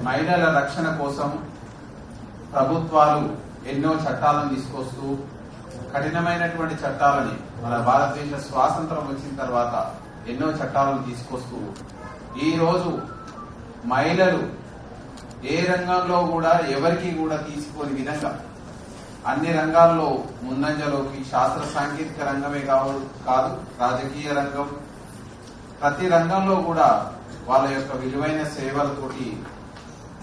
మహిళల రక్షణ కోసం ప్రభుత్వాలు ఎన్నో చట్టాలను తీసుకొస్తూ కఠినమైనటువంటి చట్టాలని మన భారతదేశ స్వాతంత్రం వచ్చిన తర్వాత ఎన్నో చట్టాలను తీసుకొస్తూ ఈ రోజు మహిళలు ఏ రంగంలో కూడా ఎవరికి కూడా తీసుకోని విధంగా అన్ని రంగాల్లో ముందంజలోకి శాస్త్ర సాంకేతిక రంగమే కాదు రాజకీయ రంగం ప్రతి రంగంలో కూడా వాళ్ళ యొక్క విలువైన సేవలతోటి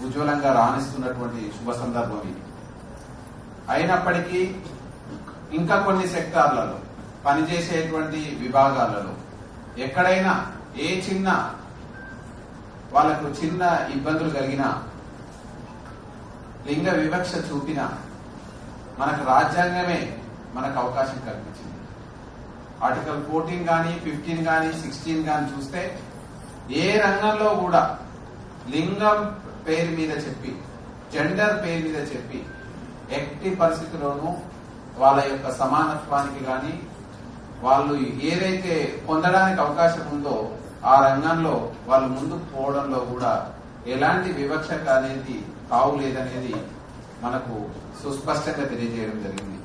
ఉజ్వలంగా రాణిస్తున్నటువంటి శుభ సందర్భం ఇది. అయినప్పటికీ ఇంకా కొన్ని సెక్టార్లలో పనిచేసేటువంటి విభాగాలలో ఎక్కడైనా ఏ చిన్న వాళ్ళకు చిన్న ఇబ్బందులు కలిగినా లింగ వివక్ష చూపినా మనకు రాజ్యాంగమే మనకు అవకాశం కల్పించింది. ఆర్టికల్ 14 కానీ 15 కానీ 16 కానీ చూస్తే ఏ రంగంలో కూడా లింగం పేరు మీద చెప్పి జెండర్ పేరు మీద చెప్పి ఎట్టి పరిస్థితిలోనూ వాళ్ళ యొక్క సమానత్వానికి కానీ వాళ్ళు ఏదైతే పొందడానికి అవకాశం ఉందో ఆ రంగంలో వాళ్ళు ముందుకు పోవడంలో కూడా ఎలాంటి వివక్ష అనేది తావు లేదనేది మనకు సుస్పష్టంగా తెలియజేయడం జరిగింది.